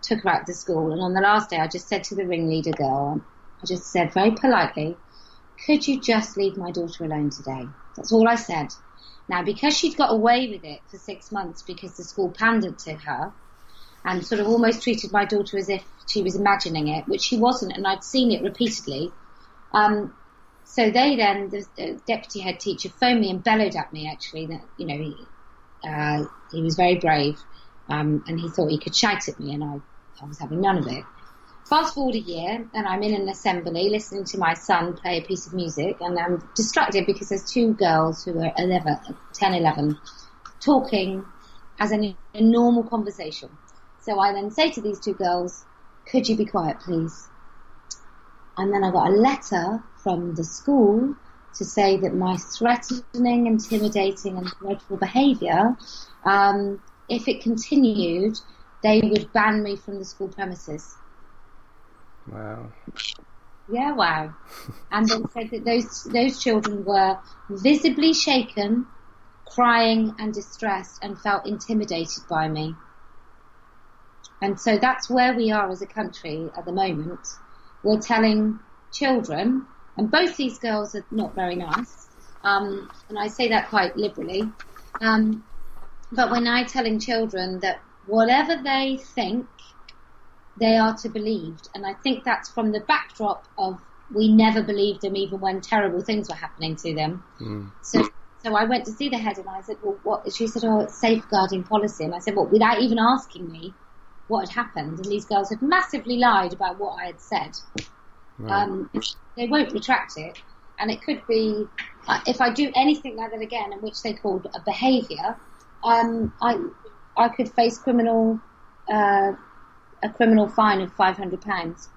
took her out to school, and on the last day I just said to the ringleader girl, I just said very politely, could you just leave my daughter alone today? That's all I said. Now, because she'd got away with it for 6 months because the school pandered to her and sort of almost treated my daughter as if she was imagining it, which she wasn't, and I'd seen it repeatedly, So they then, the deputy head teacher phoned me and bellowed at me, actually, that, you know, he was very brave, and he thought he could shout at me, and I was having none of it. Fast forward a year, and I'm in an assembly listening to my son play a piece of music, and I'm distracted because there's two girls who are 10, 11, talking as a normal conversation. So I then say to these two girls, could you be quiet, please? And then I got a letter from the school to say that my threatening, intimidating and dreadful behaviour, if it continued, they would ban me from the school premises. Wow. Yeah, wow. And they said that those children were visibly shaken, crying and distressed, and felt intimidated by me. And so that's where we are as a country at the moment. We're telling children, and both these girls are not very nice, and I say that quite liberally, but we're now telling children that whatever they think, they are to believe. And I think that's from the backdrop of we never believed them even when terrible things were happening to them. So I went to see the head and I said, well, what? She said, oh, it's safeguarding policy. And I said, well, without even asking me what had happened. And these girls had massively lied about what I had said. Right. They won't retract it. And it could be, if I do anything like that again, in which they called a behaviour, I could face a criminal fine of £500.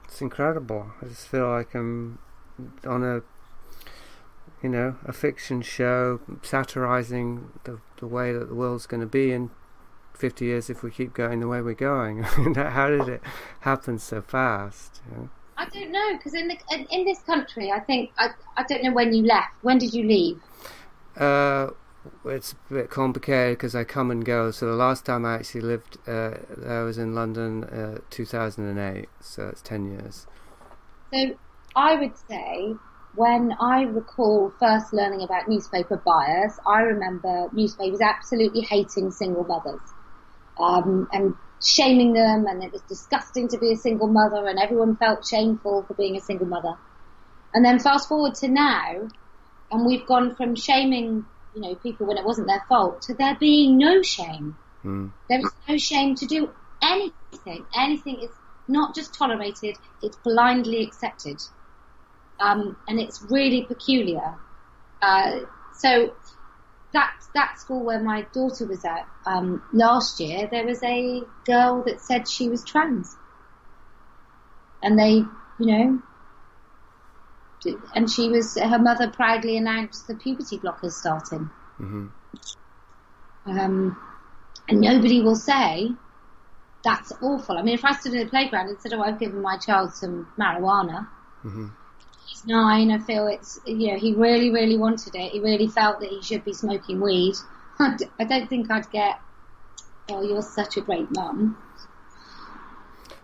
It's incredible. I just feel like I'm on a fiction show satirising the way that the world's going to be in 50 years if we keep going the way we're going. How did it happen so fast? You know? I don't know, because in this country, I think, I don't know when you left. When did you leave? It's a bit complicated because I come and go. So the last time I actually lived, I was in London 2008, so it's 10 years. So I would say, when I recall first learning about newspaper bias, I remember newspapers absolutely hating single mothers and shaming them, and it was disgusting to be a single mother, and everyone felt shameful for being a single mother. And then fast forward to now, and we've gone from shaming people when it wasn't their fault, to there being no shame. There is no shame to do anything. Anything is not just tolerated, it's blindly accepted. And it's really peculiar. So that school where my daughter was at, last year, there was a girl that said she was trans. And they, and her mother proudly announced the puberty blockers starting. And nobody will say, that's awful. I mean, if I stood in the playground and said, oh, I've given my child some marijuana, he's 9, I feel it's, he really, really wanted it. He really felt that he should be smoking weed. I don't think I'd get, oh, you're such a great mum.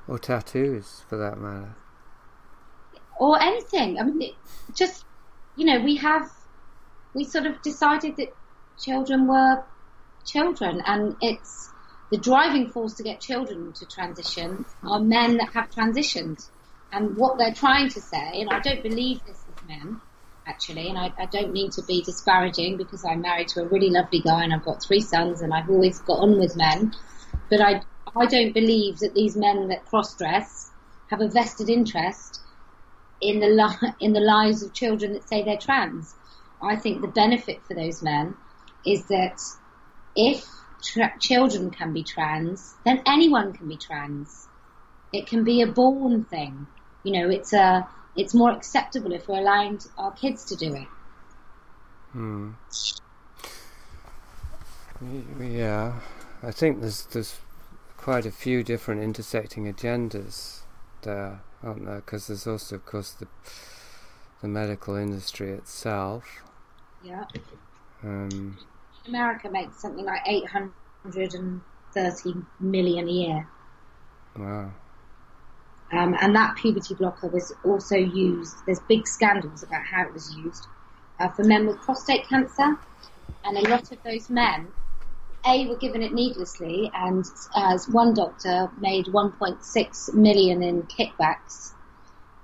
Or tattoos, for that matter. Or anything. I mean, we sort of decided that children were children, and it's the driving force to get children to transition are men that have transitioned. And what they're trying to say, and I don't believe this is men, actually, and I don't mean to be disparaging because I'm married to a really lovely guy and I've got 3 sons and I've always got on with men, but I don't believe that these men that cross-dress have a vested interest in the lives of children that say they're trans. I think the benefit for those men is that if children can be trans, then anyone can be trans. It can be a born thing. It's more acceptable if we're allowing our kids to do it. Yeah, I think there's quite a few different intersecting agendas there, aren't there? Because there's also, of course, the medical industry itself. Yeah. America makes something like $830 million a year. Wow. And that puberty blocker was also used, there's big scandals about how it was used, for men with prostate cancer. And a lot of those men, were given it needlessly, and as one doctor made 1.6 million in kickbacks,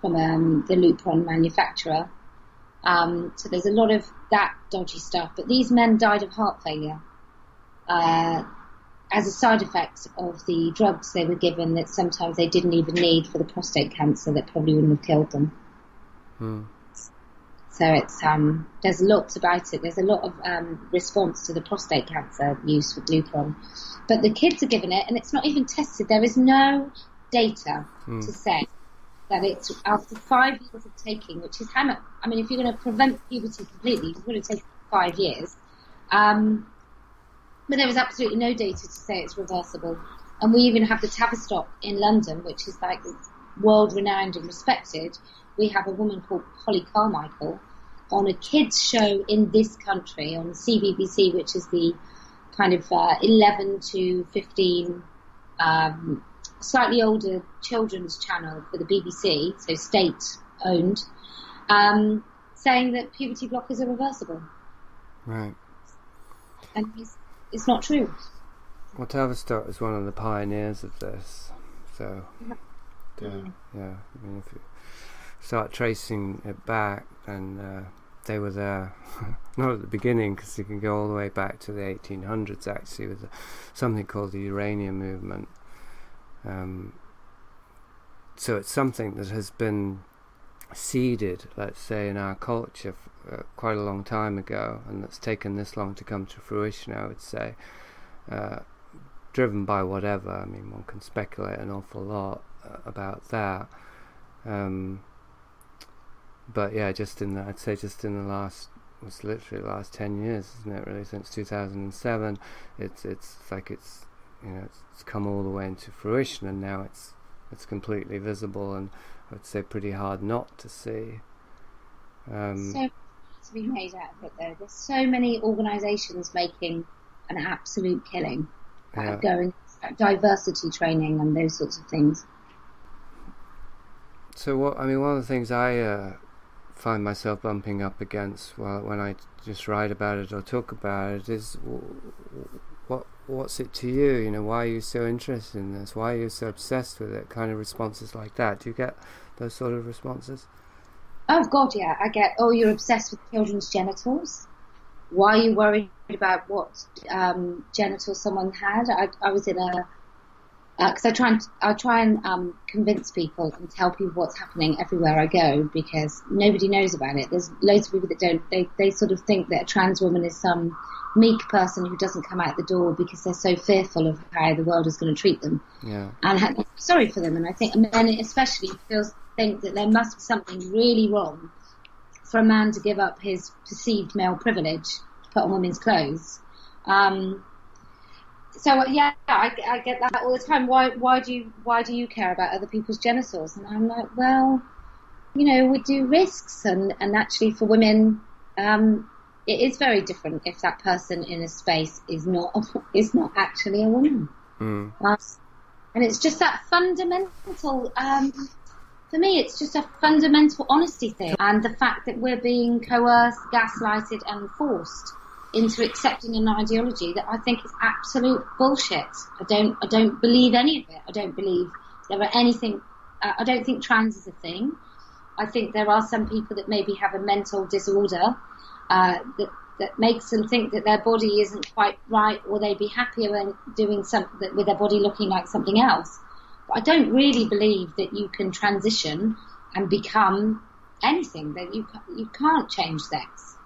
the Lupron manufacturer. So there's a lot of that dodgy stuff. But these men died of heart failure as a side effect of the drugs they were given that sometimes they didn't even need for the prostate cancer that probably wouldn't have killed them. So it's there's lots about it. There's a lot of response to the prostate cancer use with Lupron. But the kids are given it, and it's not even tested. There is no data to say that it's after 5 years of taking, which is how much. I mean, if you're going to prevent puberty completely, it's going to take 5 years. But there is absolutely no data to say it's reversible. And we even have the Tavistock in London, which is like world renowned and respected. We have a woman called Holly Carmichael on a kids show in this country on CBBC, which is the kind of 11 to 15, slightly older children's channel for the BBC, so state-owned, saying that puberty blockers are reversible. Right. And it's not true. Well, Tavistock is one of the pioneers of this, so yeah. I mean, if you start tracing it back, then they were there, not at the beginning, because you can go all the way back to the 1800s actually, with something called the uranium movement. So it's something that has been seeded, let's say, in our culture quite a long time ago, and that's taken this long to come to fruition, I would say, driven by whatever. I mean, one can speculate an awful lot about that, but yeah, I'd say just in the last, it's literally the last 10 years, isn't it, really, since 2007, it's like it's come all the way into fruition, and now it's completely visible, and I would say pretty hard not to see. So to be made out of it, though. There's so many organisations making an absolute killing, going diversity training and those sorts of things. So one of the things I find myself bumping up against when I just write about it or talk about it is, what's it to you? You know, why are you so interested in this? Why are you so obsessed with it? Kind of responses like that. Do you get those sort of responses? Oh God, yeah, I get. Oh, you're obsessed with children's genitals. Why are you worried about what genitals someone had? I was in a because I try and convince people and tell people what's happening everywhere I go, because nobody knows about it. There's loads of people that don't. They sort of think that a trans woman is some meek person who doesn't come out the door because they're so fearful of how the world is going to treat them. Yeah. And I'm sorry for them. And I think men especially think that there must be something really wrong for a man to give up his perceived male privilege to put on women's clothes. So yeah, I get that all the time. Why do you care about other people's genitals? And I'm like, well, we do risks, and actually for women, it is very different if that person in a space is not actually a woman. And it's just that fundamental. For me, it's just a fundamental honesty thing, and the fact that we're being coerced, gaslighted, and forced into accepting an ideology that I think is absolute bullshit. I don't believe any of it. I don't believe there are anything. I don't think trans is a thing. I think there are some people that maybe have a mental disorder that makes them think that their body isn't quite right, or they'd be happier when doing something with their body looking like something else. But I don't really believe that you can transition and become anything. That you can't change sex.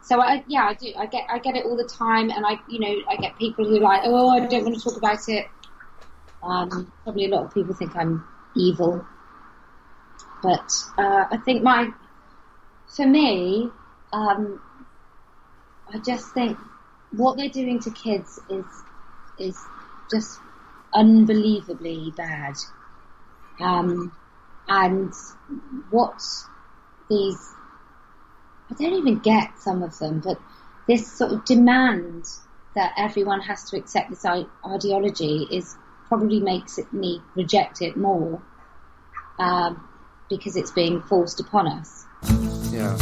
So I do. I get it all the time, and I get people who are like, oh, I don't want to talk about it. Probably a lot of people think I'm evil, but I think for me, I just think what they're doing to kids is just unbelievably bad, and what these. I don't even get some of them, but this sort of demand that everyone has to accept this ideology probably makes me reject it more, because it's being forced upon us. Yeah.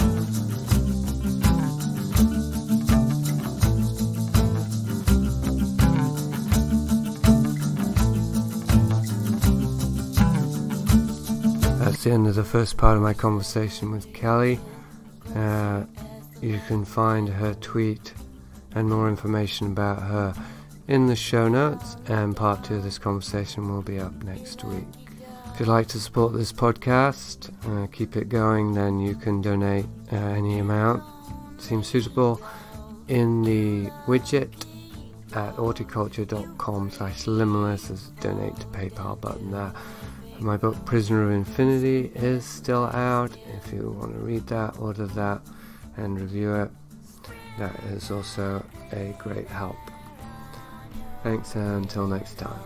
the end of the first part of my conversation with Kelly. You can find her tweet and more information about her in the show notes, and part 2 of this conversation will be up next week. If you'd like to support this podcast, keep it going, then you can donate any amount seems suitable in the widget at horticulture.com/liminalist. There's a donate to PayPal button there. My book Prisoner of Infinity is still out. If you want to read that, order that and review it. That is also a great help. Thanks, and until next time.